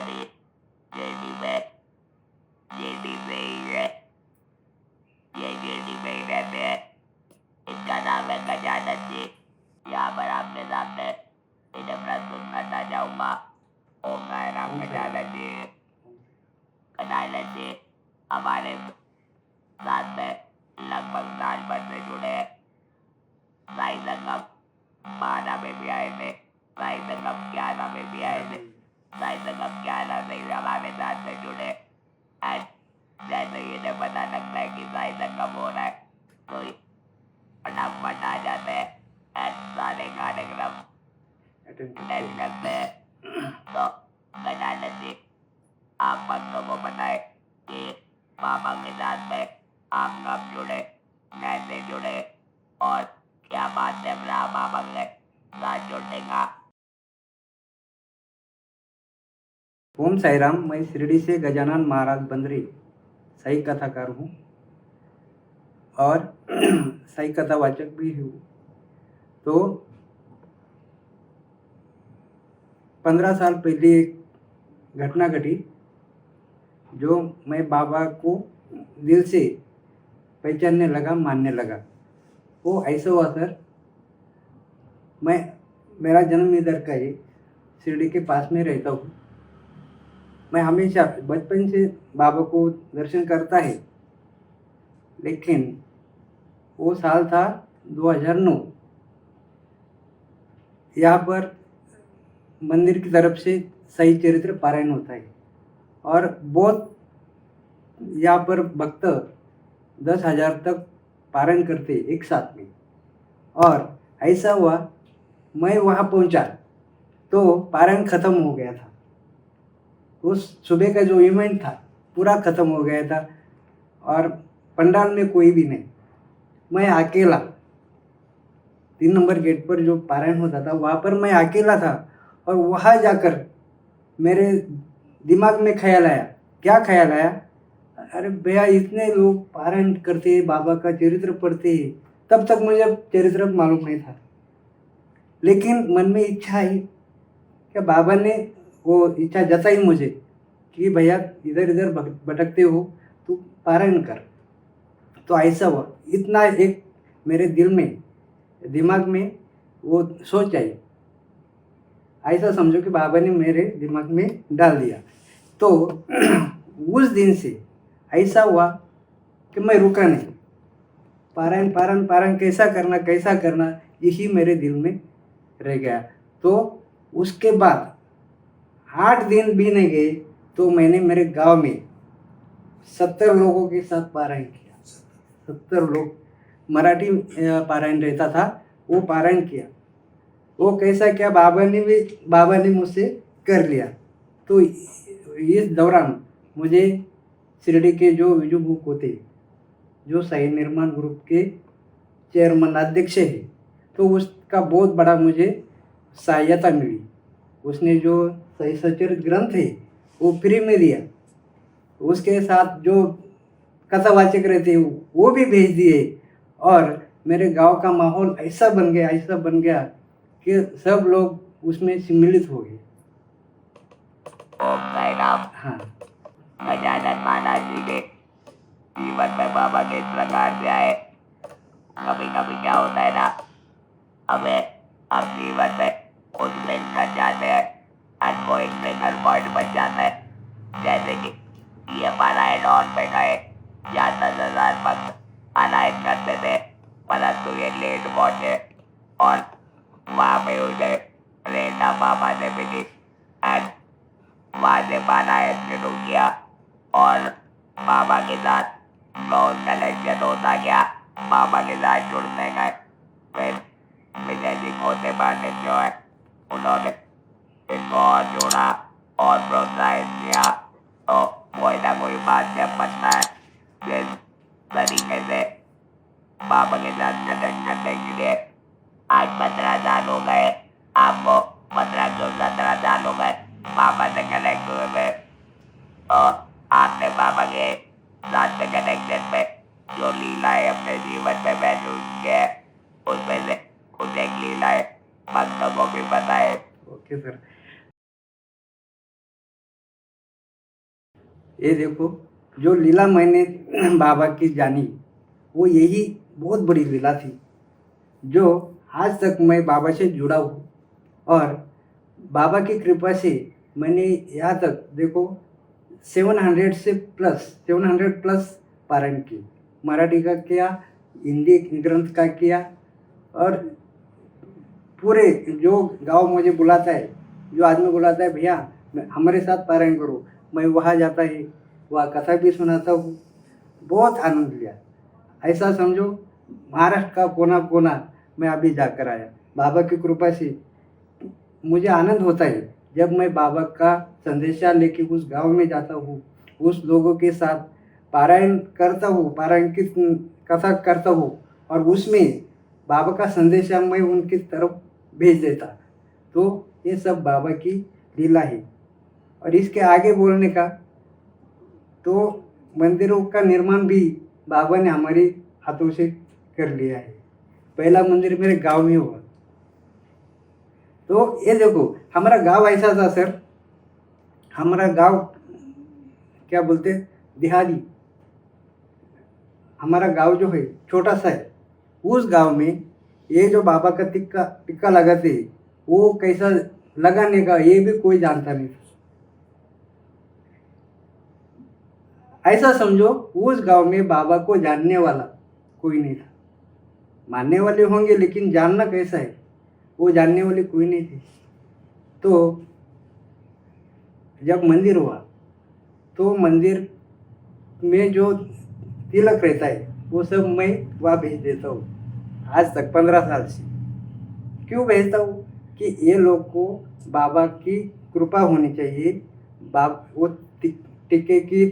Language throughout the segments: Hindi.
Jadi jadi मैं jadi मैं jadi मैं रहते हैं। इनका नाम है गजानन जी। यहाँ पर आपके सामने इन्हें प्रस्तुत करना चाहूँगा। ओम साई राम। गजानन जी हमारे साथ में लगभग साल भर से जुड़े हैं। साई संगम माना में भी आए थे, साई संगम ज्ञाना में भी आए थे। साई संगम ज्ञाना से ही हमारे साथ में जुड़े। एंड जैसे ही इन्हें पता लगता है कि साई संगम हो रहा है तो फटाफट आ जाते हैं एंड सारे कार्यक्रम अटेंड करते हैं। तो गजानन जी आप भक्तों को बताए कि बाबा के साथ में आप कब जुड़े, कैसे जुड़े और क्या माध्यम रहा बाबा के साथ जुड़ने का। ओम साई राम। मैं शिरडी से गजानन महाराज बंदरी साई कथाकार हूँ और साई कथावाचक भी हूँ। तो 15 साल पहले एक घटना घटी जो मैं बाबा को दिल से पहचानने लगा, मानने लगा। वो ऐसा हुआ सर, मेरा जन्म इधर का है, शिरडी के पास में रहता हूँ। मैं हमेशा बचपन से बाबा को दर्शन करता है, लेकिन वो साल था 2009। यहाँ पर मंदिर की तरफ से सही चरित्र पारायण होता है और बहुत यहाँ पर भक्त 10,000 तक पारायण करते एक साथ में। और ऐसा हुआ, मैं वहाँ पहुँचा तो पारायण खत्म हो गया था। उस सुबह का जो इवेंट था पूरा खत्म हो गया था और पंडाल में कोई भी नहीं। मैं अकेला 3 नंबर गेट पर जो पारायण होता था वहाँ पर मैं अकेला था। और वहाँ जाकर मेरे दिमाग में ख्याल आया। क्या ख्याल आया? अरे भैया, इतने लोग पारायण करते हैं, बाबा का चरित्र पढ़ते हैं। तब तक मुझे चरित्र मालूम नहीं था, लेकिन मन में इच्छा आई कि बाबा ने वो इच्छा जताई मुझे कि भैया इधर इधर भटकते हो, तू पारायण कर। तो ऐसा हुआ, इतना एक मेरे दिमाग में वो सोच आई। ऐसा समझो कि बाबा ने मेरे दिमाग में डाल दिया। तो उस दिन से ऐसा हुआ कि मैं रुका नहीं। पारायण पारायण पारायण कैसा करना यही मेरे दिल में रह गया। तो उसके बाद 8 दिन भी नहीं गए तो मैंने मेरे गांव में 70 लोगों के साथ पारायण किया। 70 लोग, मराठी पारायण रहता था, वो पारायण किया। वो कैसा क्या, बाबा ने मुझसे कर लिया। तो इस दौरान मुझे शिरडी के जो विजू बुक होते, जो साई निर्माण ग्रुप के चेयरमैन अध्यक्ष है, तो उसका बहुत बड़ा मुझे सहायता मिली। उसने जो सही सचरित ग्रंथ है वो फ्री में दिया। उसके साथ जो कथावाचक रहते वो भी भेज दिए और मेरे गांव का माहौल ऐसा बन गया कि सब लोग उसमें सम्मिलित हो गए। ओम साई राम। हाँ, गजानन महाराज जी के जीवन में बाबा के इस प्रकार से आए। कभी कभी क्या होता है ना, हमें हम जीवन में कुछ मिस कर जाते हैं और वो एक ट्रिगर पॉइंट बन जाता है। जैसे कि ये पारायण और पे गए या 10,000 भक्त पारायण करते थे, परंतु ये लेट पहुंचे और वहाँ पे उन्हें प्रेरणा बाबा ने मिली एंड वहाँ से पारायण शुरू किया और बाबा के साथ बहुत कनेक्शन होता गया। बाबा के साथ जुड़ते गए। फिर विजय जी मोटे पांडे जो है उन्होंने इनको और जोड़ा और प्रोत्साहित किया। तो कोई ना कोई माध्यम बनता है जिस तरीके से बाबा के साथ कनेक्ट करने के लिए। आज 15 साल हो गए आपको, 17 हो गए बाबा से कनेक्ट हुए में। और आपने बाबा के साथ में कनेक्शन में जो लीलाएं अपने जीवन में महसूस किए उसमें से कुछ एक लीलाएं भक्तों को भी बताए। Okay sir. ये देखो, जो लीला मैंने बाबा की जानी, वो यही बहुत बड़ी लीला थी, जो आज तक मैं बाबा से जुड़ा हूँ। और बाबा की कृपा से मैंने यहाँ तक देखो 700 प्लस पारायण की, मराठी का किया, हिंदी ग्रंथ का किया। और पूरे जो गांव मुझे बुलाता है, जो आदमी बुलाता है, भैया हमारे साथ पारायण करो, मैं वहाँ जाता है, वहाँ कथा भी सुनाता हूँ। बहुत आनंद लिया। ऐसा समझो महाराष्ट्र का कोना कोना मैं अभी जाकर आया। बाबा की कृपा से मुझे आनंद होता है जब मैं बाबा का संदेशा लेके उस गांव में जाता हूँ, उस लोगों के साथ पारायण करता हूँ, पारायण की कथा करता हूँ, और उसमें बाबा का संदेशा मैं उनकी तरफ भेज देता। तो ये सब बाबा की लीला है। और इसके आगे बोलने का तो मंदिरों का निर्माण भी बाबा ने हमारे हाथों से कर लिया है। पहला मंदिर मेरे गांव में हुआ। तो ये देखो, हमारा गांव ऐसा था सर, हमारा गांव क्या बोलते देहाती, हमारा गांव जो है छोटा सा है। उस गांव में ये जो बाबा का टिक्का टिक्का लगाते हैं, वो कैसा लगाने का ये भी कोई जानता नहीं था। ऐसा समझो उस गांव में बाबा को जानने वाला कोई नहीं था। मानने वाले होंगे लेकिन जानना कैसा है, वो जानने वाले कोई नहीं थे। तो जब मंदिर हुआ तो मंदिर में जो तिलक रहता है वो सब मैं वहाँ भेज देता हूँ। आज तक 15 साल से क्यों भेजता हूँ कि ये लोग को बाबा की कृपा होनी चाहिए। वो टिक्के की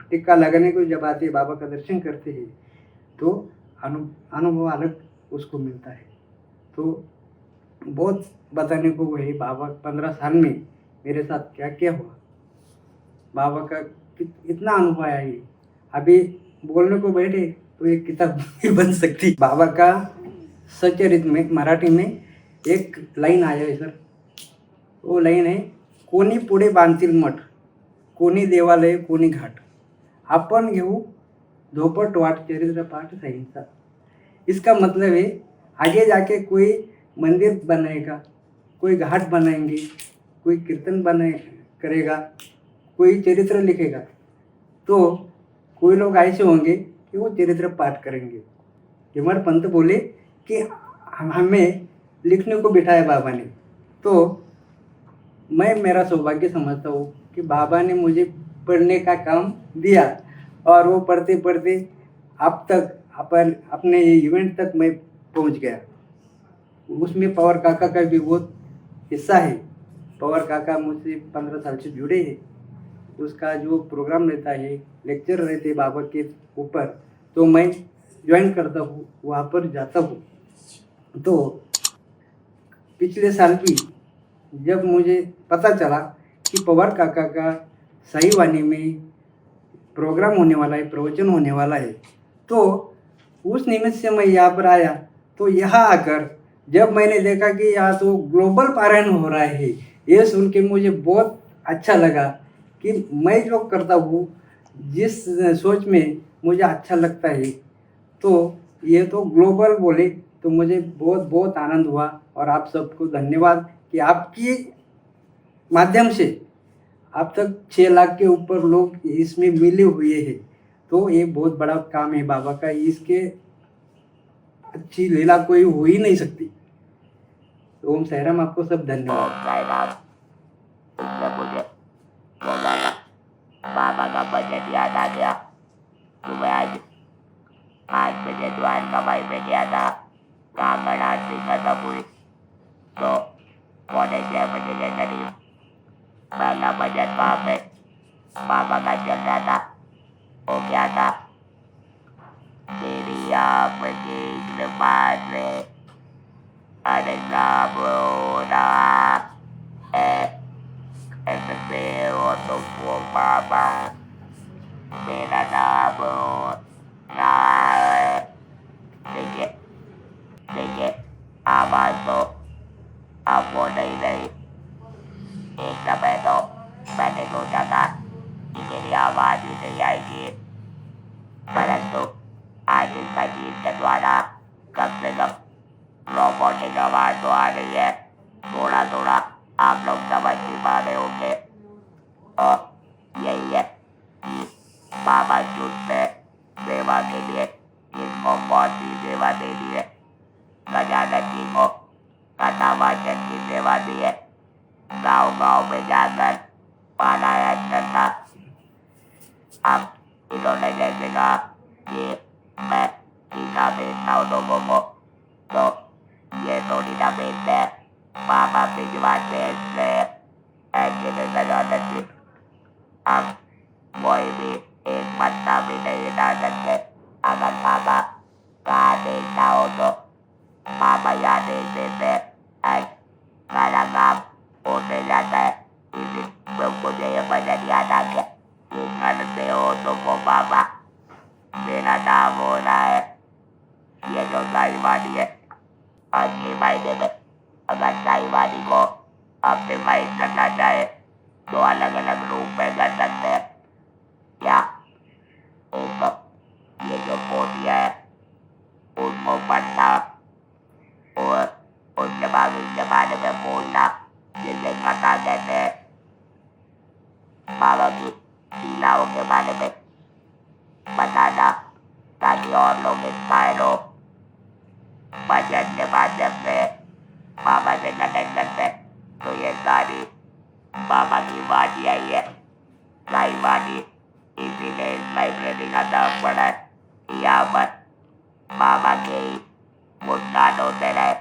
टिक्का लगाने को जब आते बाबा का दर्शन करते हैं तो अनुभव अलग उसको मिलता है। तो बहुत बताने को वही बाबा 15 साल में मेरे साथ क्या क्या हुआ, बाबा का इतना अनुभव आया है। अभी बोलने को बैठे तो एक किताब भी बन सकती। बाबा का सचरित में मराठी में एक लाइन आया है सर, वो लाइन है, कोणी पुढे बांधतील मठ, कोणी देवालय कोणी घाट, आपण घेऊ धोपट वाट चरित्र पाठ साईंचा। इसका मतलब है आगे जाके कोई मंदिर बनाएगा, कोई घाट बनाएंगे, कोई कीर्तन करेगा, कोई चरित्र लिखेगा, तो कोई लोग ऐसे होंगे कि वो चरित्र पाठ करेंगे। हिमर पंत बोले कि हमें लिखने को बिठाया बाबा ने। तो मैं मेरा सौभाग्य समझता हूँ कि बाबा ने मुझे पढ़ने का काम दिया, और वो पढ़ते पढ़ते अब तक अपने इवेंट तक मैं पहुँच गया। उसमें पवार काका का भी बहुत हिस्सा है। पवार काका मुझसे 15 साल से जुड़े हैं। उसका जो प्रोग्राम रहता है, लेक्चर रहते बाबा के ऊपर, तो मैं ज्वाइन करता हूँ, वहाँ पर जाता हूँ। तो पिछले साल भी जब मुझे पता चला कि पवार काका का सही वाणी में प्रोग्राम होने वाला है, प्रवचन होने वाला है, तो उस निमित्त से मैं यहाँ पर आया। तो यहाँ आकर जब मैंने देखा कि यहाँ तो ग्लोबल पारायण हो रहा है, ये सुन के मुझे बहुत अच्छा लगा कि मैं जो करता हूँ, जिस सोच में मुझे अच्छा लगता है, तो ये तो ग्लोबल बोले तो मुझे बहुत बहुत आनंद हुआ। और आप सबको धन्यवाद कि आपकी माध्यम से अब तक 6 लाख के ऊपर लोग इसमें मिले हुए हैं। तो ये बहुत बड़ा काम है बाबा का, इसके अच्छी लीला कोई हो ही नहीं सकती। ओम साईराम, आपको सब धन्यवाद। ओम साईराम। तुमने मुझे बोला ना, बाबा का बजट याद आ गया। सुबह आज मुझे ज्वाइन कमाई में गया था, कांगड़ आरती खत्म हुई तो 6:45 बजे के करीब पहला बजट वहाँ पे बाबा का चल रहा था। वो क्या था, तेरी आँख की बात में अरे बोला ऐसे वो तो वो बाबा मेरा नाम देखिए देखिए, आवाज तो आपको नहीं। एक समय तो मैंने सोचा था कि मेरी आवाज बाबा की माने होंगे। और यही है कि बाबा झूठ में सेवा के लिए इनको बहुत सी सेवा दे दी है। गजानन जी को कथावाचन की सेवा दी है, गाँव गाँव में जाकर पारायण करना। अब इन्होंने जैसे कहा कि मैं टीका भेजता हूँ लोगों को, तो ये थोड़ी ना भेजते हैं, बाबा भिजवाते हैं इसलिए ऐसे में गजानन जी अब कोई भी एक पत्ता भी नहीं डाल सकते। अगर बाबा का आदेश ना हो तो बाबा ही आदेश देते हैं, सारा काम होते जाता है। इसी मुझे ये भजन याद आ गया कि करते हो तो को बाबा, मेरा नाम हो रहा है। ये जो साईवादी है, असली मायने में अगर साईवादी को अपने माइंड करना चाहे तो अलग अलग रूप में कर सकते हैं। क्या एक ये जो पोतिया है उनको पढ़ना और उनके बाद उनके बारे में बोलना, जिसे कथा कहते हैं, बाबा की लीलाओं के बारे में बताना, ताकि और लोग इंस्पायर हो, भजन के माध्यम से बाबा से कनेक्ट करते। तो ये सारी बाबा की वाणी आई है, साई वाणी। इसीलिए इस लाइब्रेरी का नाम पड़ा है। यहाँ पर बाबा के ही गुणगान होते रहे,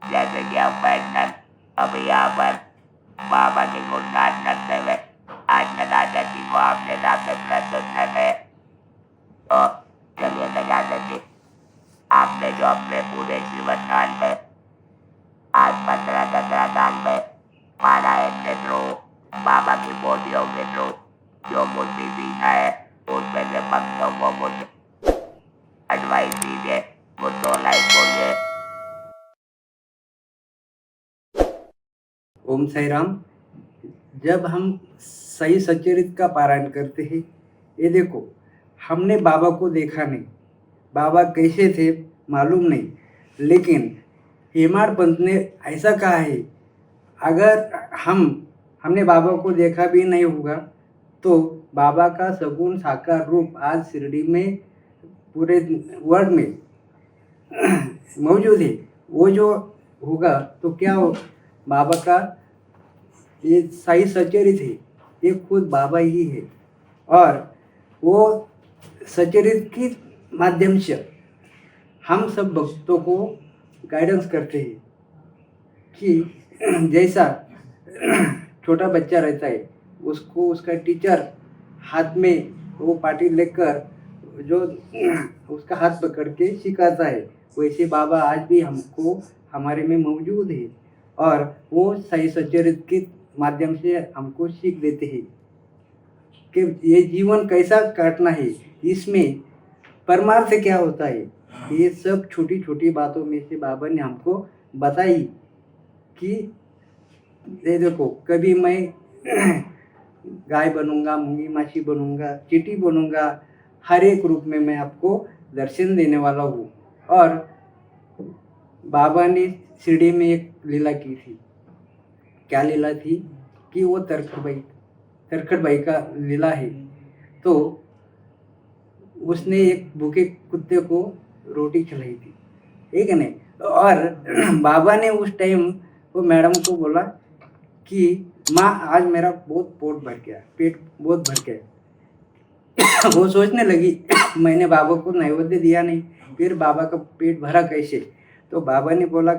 जैसे कि हम बैठकर अभी यहाँ पर बाबा के गुणगान करते हुए आज गजानन जी को आपके सामने प्रस्तुत कर रहे हैं। तो चलिए गजानन जी, आपने जो अपने पूरे जीवन काल में आज 15-17 साल में पारायण के थ्रू, बाबा की बोलियों के थ्रू जो बुद्धि सीखा है, उसमें से भक्तों को कुछ एडवाइस दीजिए, कुछ 2 लाइन बोलिए। ओम साई राम। जब हम सही सच्चरित्र का पारायण करते हैं, ये देखो, हमने बाबा को देखा नहीं, बाबा कैसे थे मालूम नहीं, लेकिन हेमाड पंत ने ऐसा कहा है, अगर हमने बाबा को देखा भी नहीं होगा तो बाबा का सगुण साकार रूप आज शिरडी में पूरे वर्ल्ड में मौजूद है। वो जो होगा तो क्या हो, बाबा का ये सही सच्चरित्र है, ये खुद बाबा ही है। और वो सच्चरित्र के माध्यम से हम सब भक्तों को गाइडेंस करते हैं कि जैसा छोटा बच्चा रहता है, उसको उसका टीचर हाथ में वो पाटी लेकर जो उसका हाथ पकड़ के सिखाता है, वैसे बाबा आज भी हमको हमारे में मौजूद है। और वो सही सच्चरित्र के माध्यम से हमको सीख देते हैं कि ये जीवन कैसा काटना है, इसमें परमार्थ क्या होता है। ये सब छोटी छोटी बातों में से बाबा ने हमको बताई कि ये देखो, कभी मैं गाय बनूंगा, मूंगी माछी बनूंगा, चींटी बनूंगा, हर एक रूप में मैं आपको दर्शन देने वाला हूँ। और बाबा ने शिरडी में एक लीला की थी। क्या लीला थी कि वो तरखट भाई का लीला है। तो उसने एक भूखे कुत्ते को रोटी खिलाई थी, ठीक है नहीं। और बाबा ने उस टाइम वो मैडम को बोला कि माँ, आज मेरा बहुत पेट बहुत भर गया। वो सोचने लगी मैंने बाबा को नैवेद्य दिया नहीं, फिर बाबा का पेट भरा कैसे। तो बाबा ने बोला,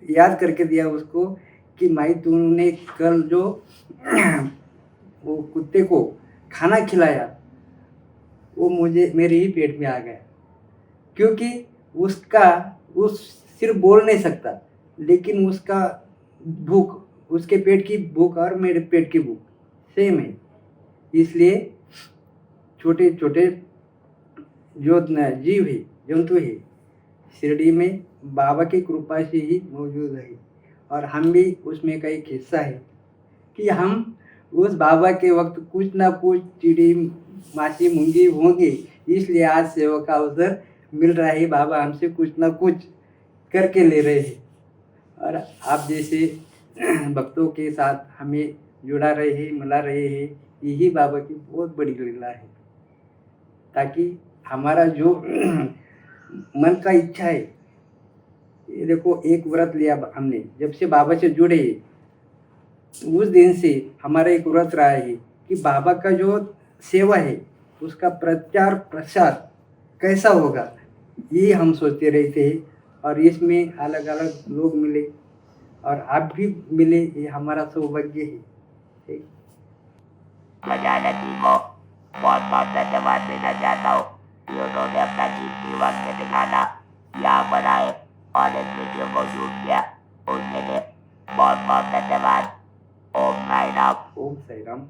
याद करके दिया उसको कि माई, तूने कल जो वो कुत्ते को खाना खिलाया वो मेरे ही पेट में आ गया, क्योंकि उस सिर्फ बोल नहीं सकता, लेकिन उसका भूख, उसके पेट की भूख और मेरे पेट की भूख सेम है। इसलिए छोटे छोटे जो जीव है, जंतु है, शिरडी में बाबा की कृपा से ही मौजूद है। और हम भी उसमें का एक हिस्सा है कि हम उस बाबा के वक्त कुछ ना कुछ चिड़ी माछी मूंगी होंगी, इसलिए आज सेवा का अवसर मिल रहा है। बाबा हमसे कुछ ना कुछ करके ले रहे हैं। और आप जैसे भक्तों के साथ हमें जुड़ा रहे हैं, मिला रहे हैं, यही बाबा की बहुत बड़ी लीला है। ताकि हमारा जो मन का इच्छा है, ये देखो एक व्रत लिया हमने, जब से बाबा से जुड़े उस दिन से हमारा एक व्रत रहा है कि बाबा का जो सेवा है उसका प्रचार प्रसार कैसा होगा, ये हम सोचते रहते हैं। और इसमें अलग अलग लोग मिले और आप भी मिले, ये हमारा सौभाग्य है। ठीक। खजाना जी को बहुत बहुत धन्यवाद देना चाहता हूँ कि उन्होंने अपना कीमती वक्त दिखाना यहाँ बनाए और इस वीडियो को शूट किया, उनके लिए बहुत बहुत धन्यवाद। ओम साई राम। ओम साई राम।